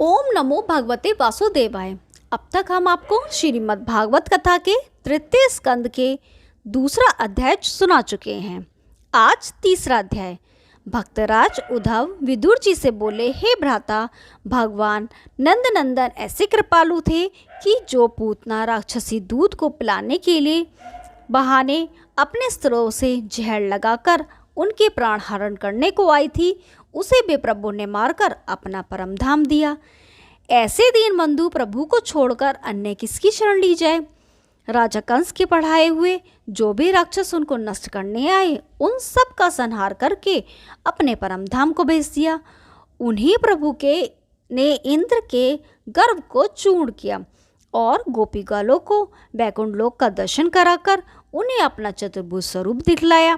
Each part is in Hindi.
ओम नमो भगवते वासुदेवाय। अब तक हम आपको श्रीमद् भागवत कथा के तृतीय स्कंद के दूसरा अध्याय सुना चुके हैं। आज तीसरा अध्याय। भक्तराज उद्धव विदुर जी से बोले, हे भ्राता, भगवान नंदनंदन ऐसे कृपालु थे कि जो पूतना राक्षसी दूध को पिलाने के लिए बहाने अपने स्त्रों से जहर लगाकर उनके प्राण हरण करने को आई थी, उसे भी प्रभु ने मारकर अपना परम धाम दिया। ऐसे दीन बंधु प्रभु को छोड़कर अन्य किसकी शरण ली जाए। राजा कंस के पढ़ाए हुए जो भी राक्षस उनको नष्ट करने आए, उन सब का संहार करके अपने परम धाम को भेज दिया। उन्हीं प्रभु के ने इंद्र के गर्व को चूर्ण किया और गोपिकालों को वैकुंठ लोक का दर्शन कराकर उन्हें अपना चतुर्भुज स्वरूप दिखलाया।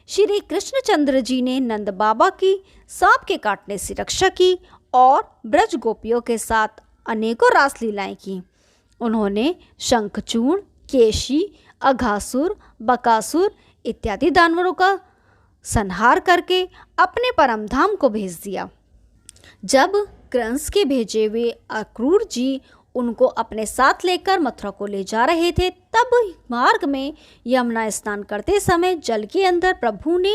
श्री कृष्णचंद्र जी ने नंद बाबा की सांप के काटने से रक्षा की और ब्रज गोपियों के साथ अनेकों रासलीलाएं की। उन्होंने शंखचूर्ण, केशी, अघासुर, बकासुर इत्यादि दानवरों का संहार करके अपने परम धाम को भेज दिया। जब कंस के भेजे हुए अक्रूर जी उनको अपने साथ लेकर मथुरा को ले जा रहे थे, तब मार्ग में यमुना स्नान करते समय जल के अंदर प्रभु ने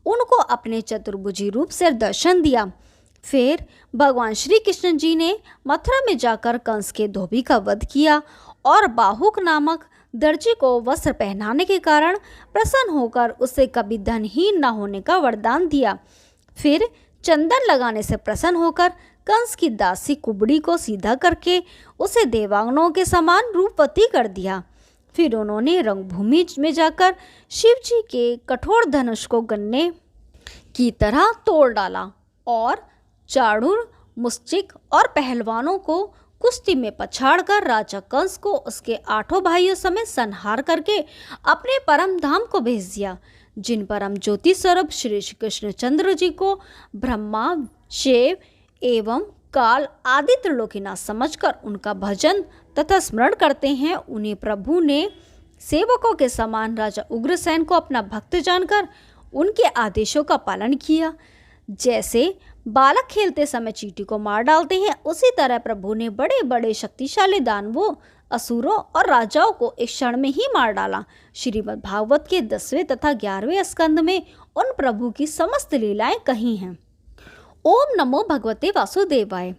उनको अपने चतुर्भुजी रूप से दर्शन दिया। फिर भगवान श्री कृष्ण जी ने मथुरा में जाकर कंस के धोबी का वध किया और बाहुक नामक दर्जी को वस्त्र पहनाने के कारण प्रसन्न होकर उसे कभी धनहीन न होने का वरदान दिया। फिर चंदन लगाने से प्रसन्न होकर कंस की दासी कुबड़ी को सीधा करके उसे देवांगनों के समान रूपवती कर दिया। फिर उन्होंने रंगभूमि में जाकर शिव जी के कठोर धनुष को गन्ने की तरह तोड़ डाला और चाणूर, मुश्तिक और पहलवानों को कुश्ती में पछाड़कर राजा कंस को उसके 8 भाइयों समेत संहार करके अपने परम धाम को भेज दिया। जिन परम ज्योति स्वरूप श्री कृष्णचंद्र जी को ब्रह्मा, शिव एवं काल आदि त्रिलोकीनाथ समझकर उनका भजन तथा स्मरण करते हैं, उन्हें प्रभु ने सेवकों के समान राजा उग्रसेन को अपना भक्त जानकर उनके आदेशों का पालन किया। जैसे बालक खेलते समय चींटी को मार डालते हैं, उसी तरह प्रभु ने बड़े बड़े शक्तिशाली दानवों, असुरों और राजाओं को एक क्षण में ही मार डाला। श्रीमद् भागवत के 10वें तथा 11वें स्कंद में उन प्रभु की समस्त लीलाएं कही हैं। ओम नमो भगवते वासुदेवाय।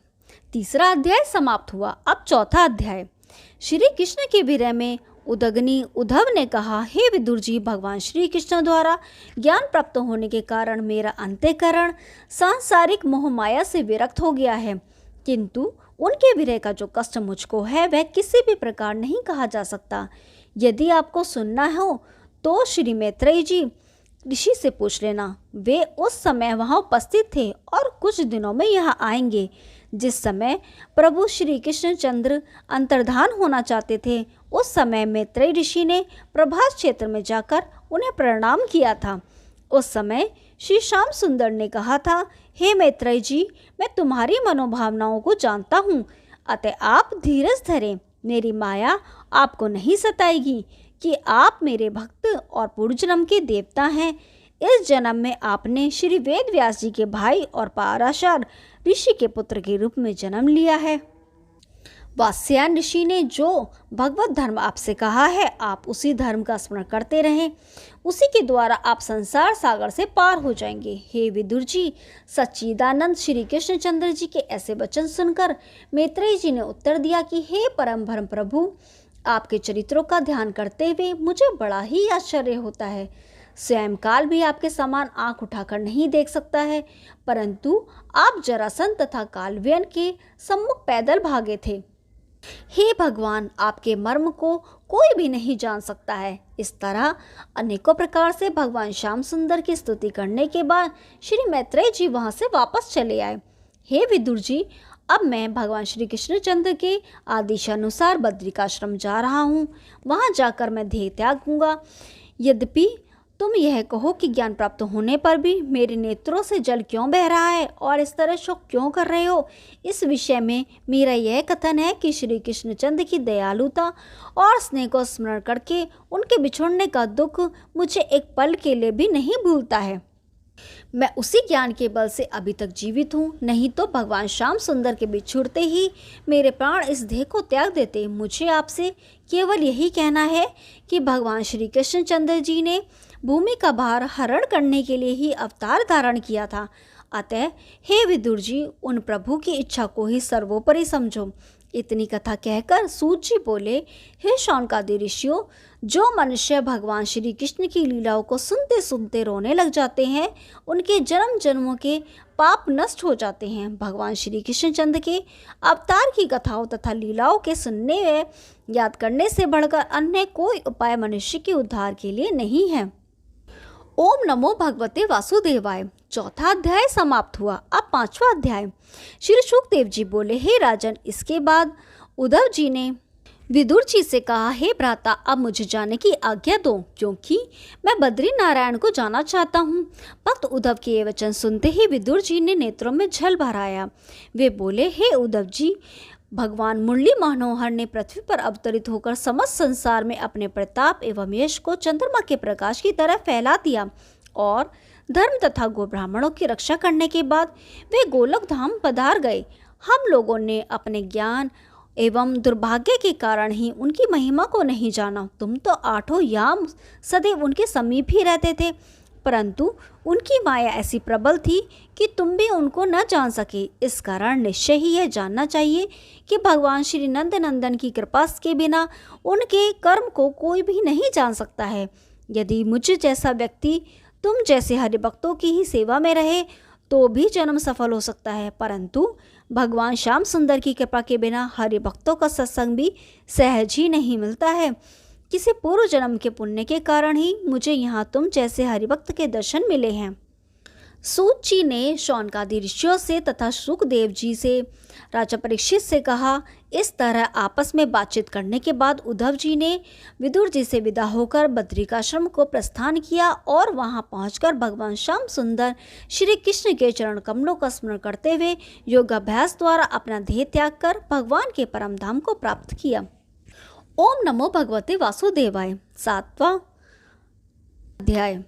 तीसरा अध्याय समाप्त हुआ। अब चौथा अध्याय। श्री कृष्ण के विरह में उदग्नि उद्धव ने कहा, हे विदुर जी, भगवान श्री कृष्ण द्वारा ज्ञान प्राप्त होने के कारण मेरा अंतःकरण सांसारिक मोह माया से विरक्त हो गया है, किंतु उनके विरह का जो कष्ट मुझको है वह किसी भी प्रकार नहीं कहा जा सकता। यदि आपको सुनना हो तो श्री मैत्रेय जी ऋषि से पूछ लेना, वे उस समय वहाँ उपस्थित थे और कुछ दिनों में यहाँ आएंगे। जिस समय प्रभु श्री कृष्णचंद्र अंतर्धान होना चाहते थे, उस समय मैत्रेय ऋषि ने प्रभास क्षेत्र में जाकर उन्हें प्रणाम किया था। उस समय श्री श्याम सुंदर ने कहा था, हे मैत्रेय जी, मैं तुम्हारी मनोभावनाओं को जानता हूँ, अतः आप धीरज धरें। मेरी माया आपको नहीं सताएगी कि आप मेरे भक्त और पूर्व जन्म के देवता हैं। इस जन्म में आपने श्री वेद व्यास जी के भाई और पाराशर ऋषि के पुत्र के रूप में जन्म लिया है। वात्स्यायन ऋषि ने जो भगवत धर्म आपसे कहा है, आप उसी धर्म का स्मरण करते रहें, उसी के द्वारा आप संसार सागर से पार हो जाएंगे। हे विदुर जी, सच्चिदानंद श्री कृष्णचंद्र जी के ऐसे वचन सुनकर मैत्रेय जी ने उत्तर दिया कि हे परम भ्रम प्रभु, आपके चरित्रों का ध्यान करते हुए मुझे बड़ा ही आश्चर्य होता है। स्वयं काल भी आपके समान आंख उठाकर नहीं देख सकता है, परंतु आप जरासंध तथा कालव्यन के सम्मुख पैदल भागे थे। हे भगवान, आपके मर्म को कोई भी नहीं जान सकता है। इस तरह अनेकों प्रकार से भगवान श्याम सुंदर की स्तुति करने के बाद श्री मैत्रेय जी वहां से वापस चले आए। हे विदुर जी, अब मैं भगवान श्री कृष्णचंद्र के आदेशानुसार बद्रिकाश्रम जा रहा हूँ। वहाँ जाकर मैं देह त्यागूंगा। यद्यपि तुम यह कहो कि ज्ञान प्राप्त होने पर भी मेरे नेत्रों से जल क्यों बह रहा है और इस तरह शोक क्यों कर रहे हो, इस विषय में मेरा यह कथन है कि श्री कृष्णचंद्र की दयालुता और स्नेह को स्मरण करके उनके बिछुड़ने का दुख मुझे एक पल के लिए भी नहीं भूलता है। मैं उसी ज्ञान के बल से अभी तक जीवित हूँ, नहीं तो भगवान श्याम सुंदर के बिछुड़ते ही मेरे प्राण इस देह को त्याग देते। मुझे आपसे केवल यही कहना है कि भगवान श्री कृष्णचंद्र जी ने भूमि का भार हरण करने के लिए ही अवतार धारण किया था। अतः हे विदुर जी, उन प्रभु की इच्छा को ही सर्वोपरि समझो। इतनी कथा कहकर सूत जी बोले, हे शौनकादि ऋषियों, जो मनुष्य भगवान श्री कृष्ण की लीलाओं को सुनते सुनते रोने लग जाते हैं, उनके जन्म जन्मों के पाप नष्ट हो जाते हैं। भगवान श्री कृष्णचंद्र के अवतार की कथाओं तथा लीलाओं के सुनने व याद करने से बढ़कर अन्य कोई उपाय मनुष्य के उद्धार के लिए नहीं है। ओम नमो भगवते वासुदेवाय। चौथा अध्याय समाप्त हुआ। अब पांचवा अध्याय। श्री शुकदेव जी बोले, हे राजन, इसके बाद उद्धव जी ने विदुर जी से कहा, हे भ्राता, अब मुझे जाने की आज्ञा दो, क्योंकि मैं बद्री नारायण को जाना चाहता हूँ। भक्त उद्धव के ये वचन सुनते ही विदुर जी ने नेत्रों में जल भर आया। वे बोले, हे उद्धव जी, भगवान मुरली मनोहर ने पृथ्वी पर अवतरित होकर समस्त संसार में अपने प्रताप एवं यश को चंद्रमा के प्रकाश की तरह फैला दिया और धर्म तथा गो ब्राह्मणों की रक्षा करने के बाद वे गोलोक धाम पधार गए। हम लोगों ने अपने ज्ञान एवं दुर्भाग्य के कारण ही उनकी महिमा को नहीं जाना। तुम तो आठों याम सदैव उनके समीप ही रहते थे, परंतु उनकी माया ऐसी प्रबल थी कि तुम भी उनको न जान सके। इस कारण निश्चय ही यह जानना चाहिए कि भगवान श्री नंद नंदन की कृपा के बिना उनके कर्म को कोई भी नहीं जान सकता है। यदि मुझ जैसा व्यक्ति तुम जैसे हरिभक्तों की ही सेवा में रहे तो भी जन्म सफल हो सकता है, परंतु भगवान श्याम सुंदर की कृपा के बिना हरिभक्तों का सत्संग भी सहज ही नहीं मिलता है। किसी पूर्व जन्म के पुण्य के कारण ही मुझे यहाँ तुम जैसे हरिभक्त के दर्शन मिले हैं। सूत जी ने शौनकादि ऋषियों से तथा सुखदेव जी से राजा परीक्षित से कहा। इस तरह आपस में बातचीत करने के बाद उद्धव जी ने विदुर जी से विदा होकर बद्रिकाश्रम को प्रस्थान किया और वहां पहुंचकर भगवान श्याम सुंदर श्री कृष्ण के चरण कमलों का स्मरण करते हुए योगाभ्यास द्वारा अपना देह त्याग कर भगवान के परम धाम को प्राप्त किया। ओम नमो भगवते वासुदेवाय। सातवां अध्याय।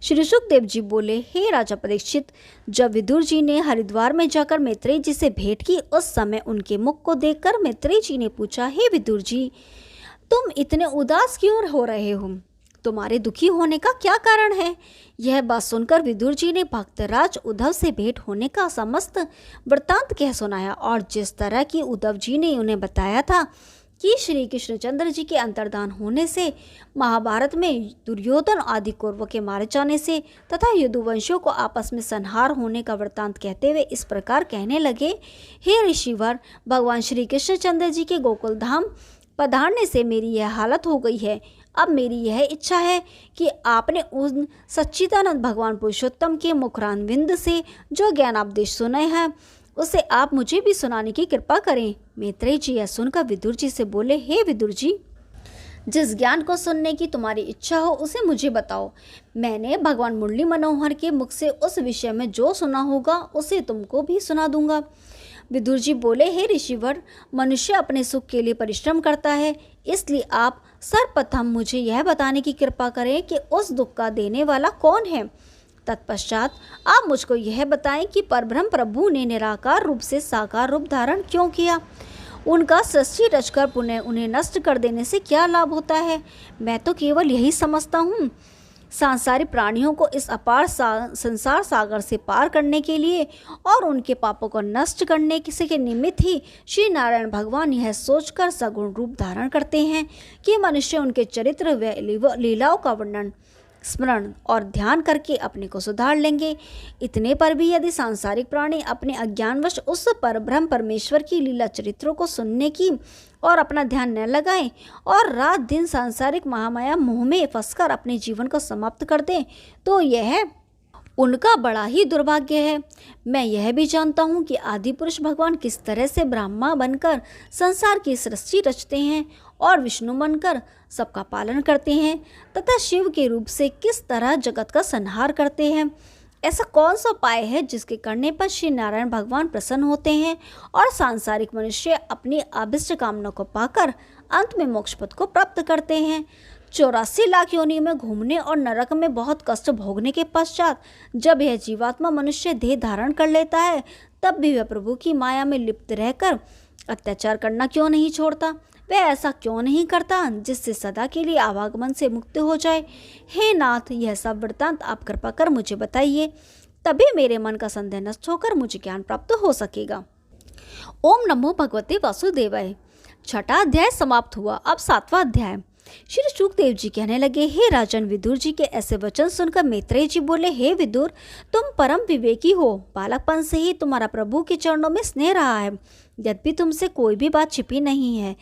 श्री सुखदेव जी बोले, हे राजा परीक्षित, जब विदुर जी ने हरिद्वार में जाकर मैत्रेय जी से भेंट की, उस समय उनके मुख को देखकर मैत्रेय जी ने पूछा, हे विदुर जी, तुम इतने उदास क्यों हो रहे हो? तुम्हारे दुखी होने का क्या कारण है? यह बात सुनकर विदुर जी ने भक्तराज उद्धव से भेंट होने का समस्त वृत्तांत कह सुनाया और जिस तरह की उद्धव जी ने उन्हें बताया था कि श्री कृष्णचंद्र जी के अंतर्धान होने से, महाभारत में दुर्योधन आदि कौरवों के मारे जाने से तथा यदुवंशियों को आपस में संहार होने का वृत्तांत कहते हुए इस प्रकार कहने लगे, हे ऋषिवर, भगवान श्री कृष्णचंद्र जी के गोकुल धाम पधारने से मेरी यह हालत हो गई है। अब मेरी यह इच्छा है कि आपने उन सच्चिदानंद भगवान पुरुषोत्तम के मुखरानविंद से जो ज्ञानापदेश सुने हैं उसे आप मुझे भी सुनाने की कृपा करें। मैत्रेय जी यह सुनकर विदुर जी से बोले, हे विदुर जी, जिस ज्ञान को सुनने की तुम्हारी इच्छा हो उसे मुझे बताओ। मैंने भगवान मुरली मनोहर के मुख से उस विषय में जो सुना होगा उसे तुमको भी सुना दूंगा। विदुर जी बोले, हे ऋषिवर, मनुष्य अपने सुख के लिए परिश्रम करता है, इसलिए आप सर्वप्रथम मुझे यह बताने की कृपा करें कि उस दुख का देने वाला कौन है। तत्पश्चात आप मुझको यह बताएं कि परब्रह्म प्रभु ने निराकार रूप से साकार रूप धारण क्यों किया। उनका सृष्टि रचकर पुनः उन्हें नष्ट कर देने से क्या लाभ होता है? मैं तो केवल यही समझता हूँ, सांसारिक प्राणियों को इस अपार संसार सागर से पार करने के लिए और उनके पापों को नष्ट करने के निमित्त ही श्री नारायण भगवान यह सोचकर सगुण रूप धारण करते हैं कि मनुष्य उनके चरित्र व लीलाओं का वर्णन, स्मरण और ध्यान करके अपने को सुधार लेंगे। इतने पर भी यदि सांसारिक प्राणी अपने अज्ञानवश उस पर ब्रह्म परमेश्वर की लीला चरित्रों को सुनने की और अपना ध्यान न लगाएं और रात दिन सांसारिक महामाया मोह में फंसकर अपने जीवन को समाप्त कर दें, तो यह उनका बड़ा ही दुर्भाग्य है। मैं यह भी जानता हूँ कि आदि पुरुष भगवान किस तरह से ब्रह्मा बनकर संसार की सृष्टि रचते हैं और विष्णु बनकर सबका पालन करते हैं तथा शिव के रूप से किस तरह जगत का संहार करते हैं। ऐसा कौन सा उपाय है जिसके करने पर श्री नारायण भगवान प्रसन्न होते हैं और सांसारिक मनुष्य अपनी अभिष्ट कामना को पाकर अंत में मोक्ष पद को प्राप्त करते हैं। 84 लाख योनियों में घूमने और नरक में बहुत कष्ट भोगने के पश्चात जब यह जीवात्मा मनुष्य देह धारण कर लेता है, तब भी वह प्रभु की माया में लिप्त रहकर अत्याचार करना क्यों नहीं छोड़ता? वह ऐसा क्यों नहीं करता जिससे सदा के लिए आवागमन से मुक्त हो जाए? हे नाथ, यह सब वृत्तांत आप कृपा कर मुझे बताइए, तभी मेरे मन का संदेह नष्ट होकर मुझे ज्ञान प्राप्त हो सकेगा। ओम नमो भगवते वासुदेवाय। छठा अध्याय समाप्त हुआ। अब सातवां अध्याय। श्री शुकदेव जी कहने लगे, हे राजन, विदुर जी के ऐसे वचन सुनकर मैत्रेय जी बोले, हे विदुर, तुम परम विवेकी हो। बालकपन से ही तुम्हारा प्रभु के चरणों में स्नेह रहा है। यद्यपि तुमसे कोई भी बात छिपी नहीं है,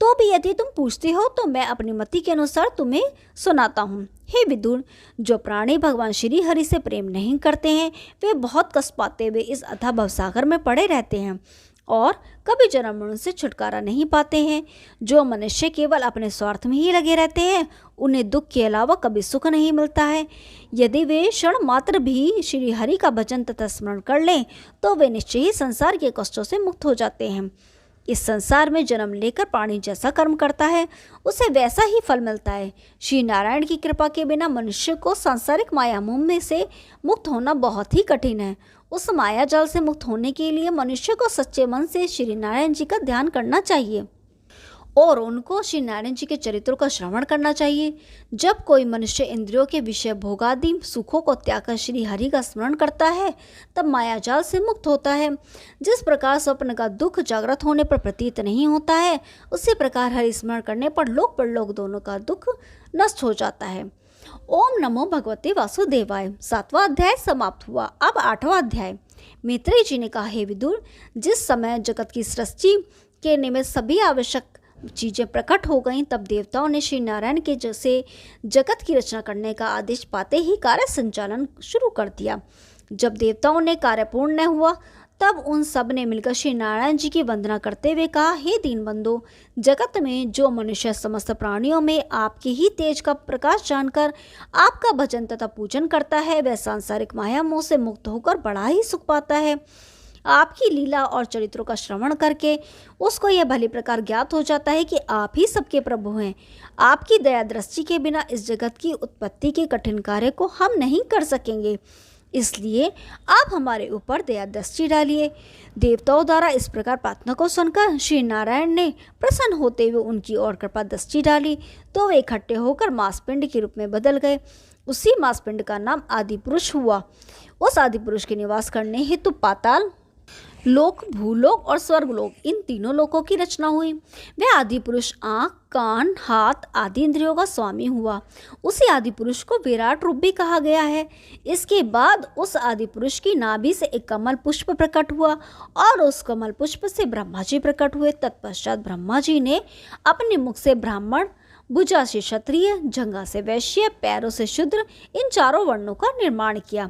तो भी यदि तुम पूछते हो तो मैं अपनी मति के अनुसार तुम्हें सुनाता हूँ। हे विदुर, जो प्राणी भगवान श्री हरि से प्रेम नहीं करते हैं, वे बहुत कष्ट पाते हुए इस अथाह भवसागर में पड़े रहते हैं और कभी जन्म मरण से छुटकारा नहीं पाते हैं। जो मनुष्य केवल अपने स्वार्थ में ही लगे रहते हैं, उन्हें दुख के अलावा कभी सुख नहीं मिलता है। यदि वे क्षण मात्र भी श्री हरि का भजन तथा स्मरण कर लें, तो वे निश्चय ही संसार के कष्टों से मुक्त हो जाते हैं। इस संसार में जन्म लेकर प्राणी जैसा कर्म करता है, उसे वैसा ही फल मिलता है। श्री नारायण की कृपा के बिना मनुष्य को सांसारिक माया मोह में से मुक्त होना बहुत ही कठिन है। उस माया जाल से मुक्त होने के लिए मनुष्य को सच्चे मन से श्री नारायण जी का ध्यान करना चाहिए और उनको श्री नारायण जी के चरित्रों का श्रवण करना चाहिए। जब कोई मनुष्य इंद्रियों के विषय भोगादि सुखों को त्याग कर श्री हरि का स्मरण करता है, तब माया जाल से मुक्त होता है। जिस प्रकार स्वप्न का दुख जागृत होने पर प्रतीत नहीं होता है, उसी प्रकार हरि स्मरण करने पर लोक परलोक दोनों का दुख नष्ट हो जाता है। ओम नमो भगवते वासुदेवाय। सातवां अध्याय समाप्त हुआ। अब आठवां अध्याय। मैत्रेय जी ने कहा, हे विदुर, जिस समय जगत की सृष्टि के निमित्त सभी आवश्यक चीजें प्रकट हो गईं, तब देवताओं ने श्री नारायण के जैसे जगत की रचना करने का आदेश पाते ही कार्य संचालन शुरू कर दिया। जब देवताओं ने कार्य पूर्ण न हुआ, तब उन सब ने मिलकर श्री नारायण जी की वंदना करते हुए कहा, हे दीनबंधो, जगत में जो मनुष्य समस्त प्राणियों में आपके ही तेज का प्रकाश जानकर आपका भजन तथा पूजन करता है, वह सांसारिक माया मोह से मुक्त होकर बड़ा ही सुख पाता है। आपकी लीला और चरित्रों का श्रवण करके उसको यह भली प्रकार ज्ञात हो जाता है कि आप ही सबके प्रभु हैं। आपकी दया दृष्टि के बिना इस जगत की उत्पत्ति के कठिन कार्य को हम नहीं कर सकेंगे, इसलिए आप हमारे ऊपर दया दृष्टि डालिए। देवताओं द्वारा इस प्रकार प्रार्थना को सुनकर श्री नारायण ने प्रसन्न होते हुए उनकी ओर कृपा दृष्टि डाली, तो वे इकट्ठे होकर मांसपिंड के रूप में बदल गए। उसी मांसपिंड का नाम आदि पुरुष हुआ। उस आदि पुरुष के निवास करने हेतु पाताल लोक, भूलोक और स्वर्गलोक, इन तीनों लोकों की रचना हुई। वह आदि पुरुष आँख, कान, हाथ आदि इंद्रियों का स्वामी हुआ। उसी आदि पुरुष को विराट रूप भी कहा गया है। इसके बाद उस आदि पुरुष की नाभि से एक कमल पुष्प प्रकट हुआ और उस कमल पुष्प से ब्रह्मा जी प्रकट हुए। तत्पश्चात ब्रह्मा जी ने अपने मुख से ब्राह्मण, भुजा से क्षत्रिय, जंघा से वैश्य, पैरों से शूद्र, इन चारों वर्णों का निर्माण किया।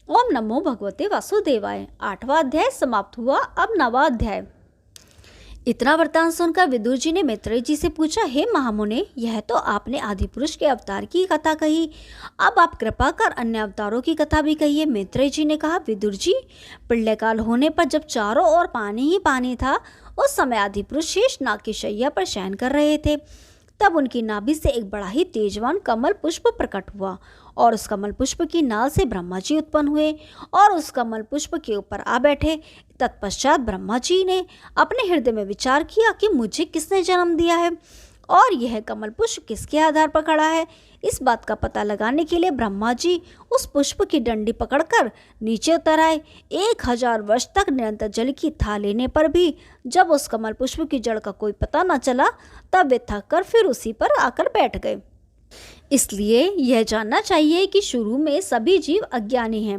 ओम नमो भगवते वासुदेवाय। आठवां अध्याय समाप्त हुआ। अब नवां अध्याय। इतना वृत्तांत सुनकर विदुर जी ने मैत्रेय जी से पूछा, हे महामुने, यह तो आपने आदि पुरुष के अवतार की कथा कही, अब आप कृपा कर अन्य अवतारों की कथा भी कहिए। मैत्रेय जी ने कहा, विदुर जी, प्रलय काल होने पर जब चारों ओर पानी ही पानी था, उस समय आदि पुरुष शेष नाग की शैया पर शयन कर रहे थे। तब उनकी नाभि से एक बड़ा ही तेजवान कमल पुष्प प्रकट हुआ और उस कमल पुष्प की नाल से ब्रह्मा जी उत्पन्न हुए और उस कमल पुष्प के ऊपर आ बैठे। तत्पश्चात ब्रह्मा जी ने अपने हृदय में विचार किया कि मुझे किसने जन्म दिया है और यह कमल पुष्प किसके आधार पर खड़ा है। इस बात का पता लगाने के लिए ब्रह्मा जी उस पुष्प की डंडी पकड़कर नीचे उतर आए। 1000 वर्ष तक निरंतर जल की था लेने पर भी जब उस कमल पुष्प की जड़ का कोई पता न चला, तब वे थक कर फिर उसी पर आकर बैठ गए। इसलिए यह जानना चाहिए कि शुरू में सभी जीव अज्ञानी हैं।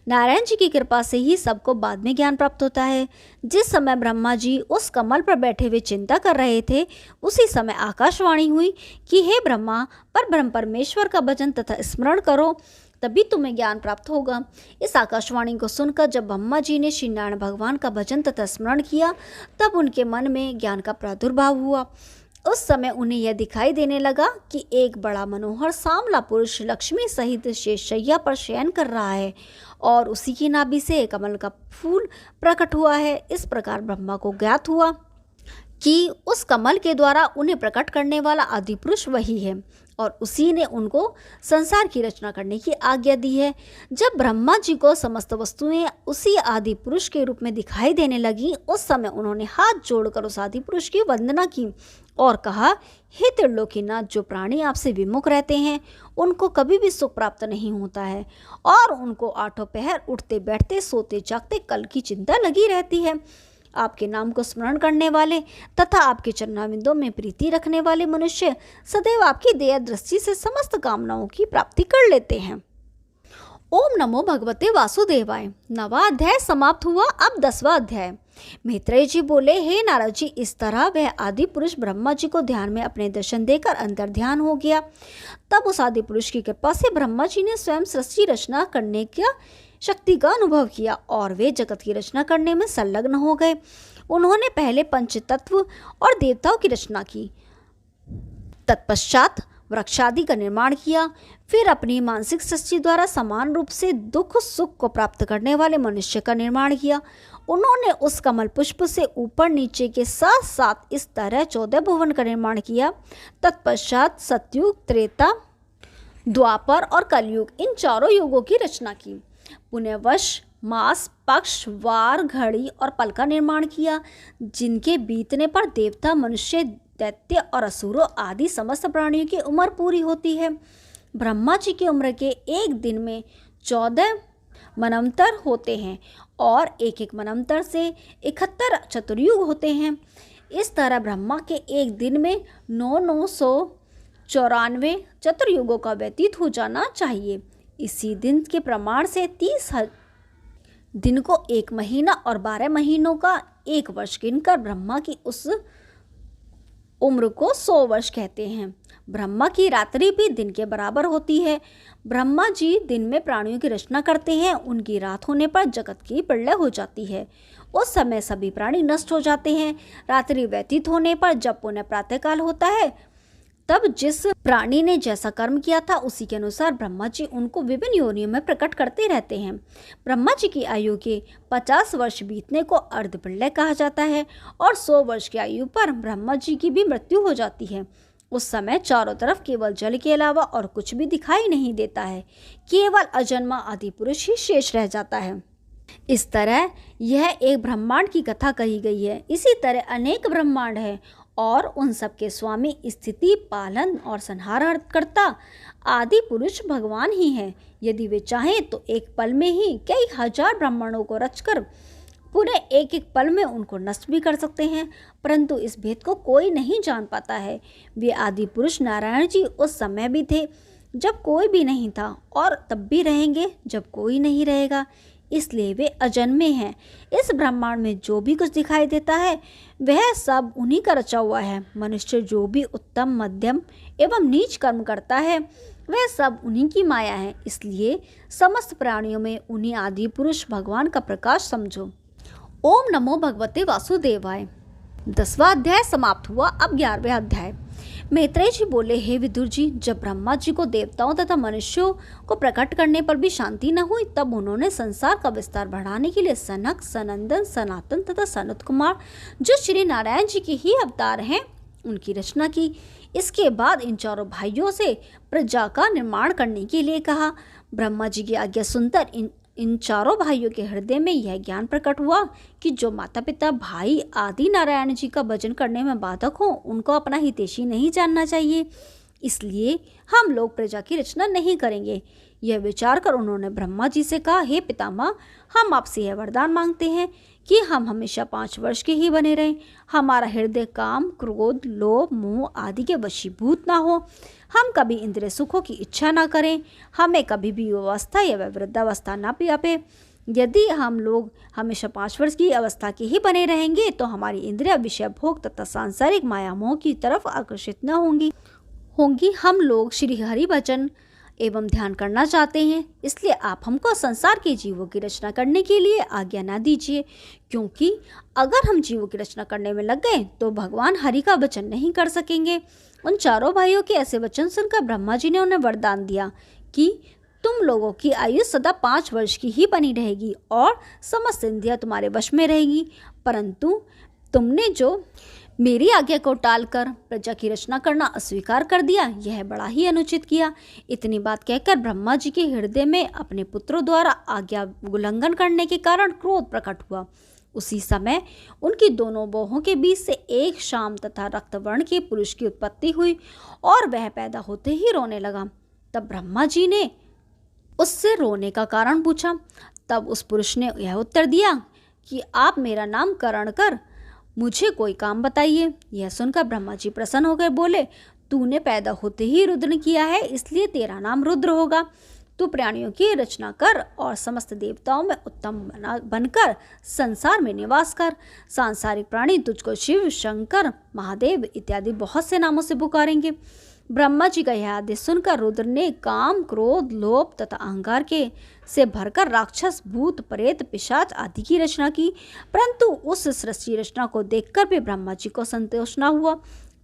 नारायण जी की कृपा से ही सबको बाद में ज्ञान प्राप्त होता है। जिस समय ब्रह्मा जी उस कमल पर बैठे हुए चिंता कर रहे थे, उसी समय आकाशवाणी हुई कि हे ब्रह्मा, पर ब्रह्म परमेश्वर का भजन तथा स्मरण करो, तभी तुम्हें ज्ञान प्राप्त होगा। इस आकाशवाणी को सुनकर जब ब्रह्मा जी ने श्री नारायण भगवान का भजन तथा स्मरण किया, तब उनके मन में ज्ञान का प्रादुर्भाव हुआ। उस समय उन्हें यह दिखाई देने लगा कि एक बड़ा मनोहर सांवला पुरुष लक्ष्मी सहित शेषशैया पर शयन कर रहा है और उसी की नाभि से कमल का फूल प्रकट हुआ है। इस प्रकार ब्रह्मा को ज्ञात हुआ कि उस कमल के द्वारा उन्हें प्रकट करने वाला आदि पुरुष वही है। और उसी ने उनको संसार की रचना करने की आज्ञा दी है। जब ब्रह्मा जी को समस्त वस्तुएं उसी आदि पुरुष के रूप में दिखाई देने लगी, उस समय उन्होंने हाथ जोड़कर उस आदि पुरुष की वंदना की और कहा, हे त्रिलोकीनाथ, जो प्राणी आपसे विमुख रहते हैं उनको कभी भी सुख प्राप्त नहीं होता है और उनको आठों पहर उठते बैठते सोते जागते कल की चिंता लगी रहती है। आपके नाम को स्मरण करने वाले तथा आपके चरणाविंदों में प्रीति रखने वाले मनुष्य सदैव आपकी दया दृष्टि से समस्त कामनाओं की प्राप्ति कर लेते हैं। ओम नमो भगवते वासुदेवाय। 9वां अध्याय समाप्त हुआ। अब 10वां अध्याय। मैत्रेय जी बोले, हे नारद जी, इस तरह वह आदि पुरुष ब्रह्मा जी को ध्यान में अपने दर्शन देकर अंतर ध्यान हो गया। तब उस आदि पुरुष की कृपा से ब्रह्मा जी ने स्वयं सृष्टि रचना करने का शक्ति का अनुभव किया और वे जगत की रचना करने में संलग्न हो गए। उन्होंने पहले पंचतत्व और देवताओं की रचना की, तत्पश्चात वृक्षादि का निर्माण किया, फिर अपनी मानसिक सृष्टि द्वारा समान रूप से दुख सुख को प्राप्त करने वाले मनुष्य का निर्माण किया। उन्होंने उस कमल पुष्प से ऊपर नीचे के साथ साथ इस तरह 14 भुवन का निर्माण किया। तत्पश्चात सतयुग, त्रेता, द्वापर और कलयुग, इन चारों युगों की रचना की। पुण्यवश मास, पक्ष, वार, घड़ी और पल का निर्माण किया, जिनके बीतने पर देवता, मनुष्य, दैत्य और असुरों आदि समस्त प्राणियों की उम्र पूरी होती है। ब्रह्मा जी की उम्र के एक दिन में 14 मनवंतर होते हैं और एक एक मनवंतर से 71 चतुर्युग होते हैं। इस तरह ब्रह्मा के एक दिन में 994 चतुर्युगों का व्यतीत हो जाना चाहिए। इसी दिन के प्रमाण से 30 दिन को 1 महीना और 12 महीनों का 1 वर्ष गिनकर ब्रह्मा की उस उम्र को 100 वर्ष कहते हैं। ब्रह्मा की रात्रि भी दिन के बराबर होती है। ब्रह्मा जी दिन में प्राणियों की रचना करते हैं, उनकी रात होने पर जगत की प्रलय हो जाती है। उस समय सभी प्राणी नष्ट हो जाते हैं। रात्रि व्यतीत होने पर जब पुनः प्रातःकाल होता है, तब जिस प्राणी ने जैसा कर्म किया था उसी के अनुसार ब्रह्मा जी उनको विभिन्न योनियों में प्रकट करते रहते हैं। ब्रह्मा जी की आयु के 50 वर्ष बीतने को अर्धप्रलय कहा जाता है और 100 वर्ष की आयु पर ब्रह्मा जी की भी मृत्यु हो जाती है। उस समय चारों तरफ केवल जल के अलावा और कुछ भी दिखाई नहीं देता है, केवल अजन्मा आदि पुरुष ही शेष रह जाता है। इस तरह यह एक ब्रह्मांड की कथा कही गई है। इसी तरह अनेक ब्रह्मांड है और उन सब के स्वामी, स्थिति, पालन और संहारकर्ता आदि पुरुष भगवान ही हैं। यदि वे चाहें तो एक पल में ही कई हजार ब्रह्मांडों को रचकर पूरे एक एक पल में उनको नष्ट भी कर सकते हैं, परंतु इस भेद को कोई नहीं जान पाता है। वे आदि पुरुष नारायण जी उस समय भी थे जब कोई भी नहीं था और तब भी रहेंगे जब कोई नहीं रहेगा, इसलिए वे अजन्मे हैं। इस ब्रह्मांड में जो भी कुछ दिखाई देता है वह सब उन्हीं का रचा हुआ है। मनुष्य जो भी उत्तम, मध्यम एवं नीच कर्म करता है वह सब उन्हीं की माया है। इसलिए समस्त प्राणियों में उन्हीं आदि पुरुष भगवान का प्रकाश समझो। ओम नमो भगवते वासुदेवाय। 10वां अध्याय समाप्त हुआ। अब 11वां अध्याय। मैत्रेय जी बोले, हे विदुर जी, जब ब्रह्मा जी को देवताओं तथा मनुष्यों को प्रकट करने पर भी शांति न हुई, तब उन्होंने संसार का विस्तार बढ़ाने के लिए सनक, सनंदन, सनातन तथा सनत कुमार, जो श्री नारायण जी के ही अवतार हैं, उनकी रचना की। इसके बाद इन चारों भाइयों से प्रजा का निर्माण करने के लिए कहा। ब्रह्मा जी की आज्ञा सुनकर इन चारों भाइयों के हृदय में यह ज्ञान प्रकट हुआ कि जो माता पिता, भाई आदि नारायण जी का भजन करने में बाधक हो, उनको अपना हितैषी नहीं जानना चाहिए। इसलिए हम लोग प्रजा की रचना नहीं करेंगे। यह विचार कर उन्होंने ब्रह्मा जी से कहा, हे पितामह, हम आपसे यह वरदान मांगते हैं कि हम हमेशा 5 वर्ष के ही बने रहें। हमारा हृदय काम, क्रोध, लोभ, मोह आदि के वशीभूत ना हो। हम कभी इंद्रिय सुखों की इच्छा ना करें। हमें कभी भी युवावस्था या वृद्धावस्था ना व्यापे। यदि हम लोग हमेशा 5 वर्ष की अवस्था के ही बने रहेंगे तो हमारी इंद्रिय विषय भोग तथा सांसारिक माया मोह की तरफ आकर्षित न होंगी। हम लोग श्री हरि भजन एवं ध्यान करना चाहते हैं, इसलिए आप हमको संसार के जीवों की रचना करने के लिए आज्ञा ना दीजिए, क्योंकि अगर हम जीवों की रचना करने में लग गए तो भगवान हरि का भजन नहीं कर सकेंगे। उन चारों भाइयों के ऐसे वचन सुनकर ब्रह्मा जी ने उन्हें वरदान दिया कि तुम लोगों की आयु सदा 5 वर्ष की ही बनी रहेगी और समस्त इंद्रियां तुम्हारे वश में रहेगी, परंतु तुमने जो मेरी आज्ञा को टालकर प्रजा की रचना करना अस्वीकार कर दिया, यह बड़ा ही अनुचित किया। इतनी बात कहकर ब्रह्मा जी के हृदय में अपने पुत्रों द्वारा आज्ञा उल्लंघन करने के कारण क्रोध प्रकट हुआ। उसी समय उनकी दोनों बाहों के बीच से एक शाम तथा रक्तवर्ण के पुरुष की उत्पत्ति हुई और वह पैदा होते ही रोने लगा। तब ब्रह्मा जी ने उससे रोने का कारण पूछा। तब उस पुरुष ने यह उत्तर दिया कि आप मेरा नाम करण कर मुझे कोई काम बताइए। यह सुनकर ब्रह्मा जी प्रसन्न होकर बोले, तूने पैदा होते ही रुद्र किया है, इसलिए तेरा नाम रुद्र होगा। तू प्राणियों की रचना कर और समस्त देवताओं में उत्तम बनकर संसार में निवास कर। सांसारिक प्राणी तुझको शिव, शंकर, महादेव इत्यादि बहुत से नामों से पुकारेंगे। ब्रह्मा जी का यह आदेश सुनकर रुद्र ने काम, क्रोध, लोभ तथा अहंकार के से भरकर राक्षस, भूत, प्रेत, पिशाच आदि की रचना की, परंतु उस सृष्टि रचना को देखकर भी ब्रह्मा जी को संतोष न हुआ।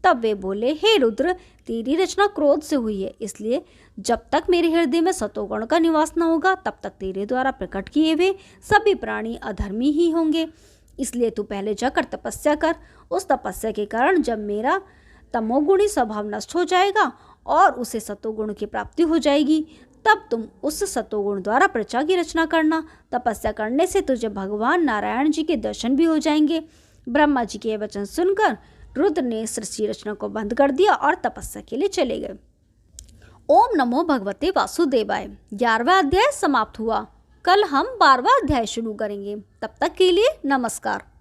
तब वे बोले, हे रुद्र, तेरी रचना क्रोध से हुई है, इसलिए जब तक मेरे हृदय में सतोगुण का निवास न होगा तब तक तेरे द्वारा प्रकट किए हुए सभी प्राणी अधर्मी ही होंगे। इसलिए तू पहले जाकर तपस्या कर। उस तपस्या के कारण जब मेरा तमोगुणी स्वभाव नष्ट हो जाएगा और उसे सतोगुण की प्राप्ति हो जाएगी, तब तुम उस सतोगुण द्वारा प्रजा की रचना करना। तपस्या करने से तुझे भगवान नारायण जी के दर्शन भी हो जाएंगे। ब्रह्मा जी के ये वचन सुनकर रुद्र ने सृष्टि रचना को बंद कर दिया और तपस्या के लिए चले गए। ओम नमो भगवते वासुदेवाय। 11वां अध्याय समाप्त हुआ। कल हम 12वां अध्याय शुरू करेंगे। तब तक के लिए नमस्कार।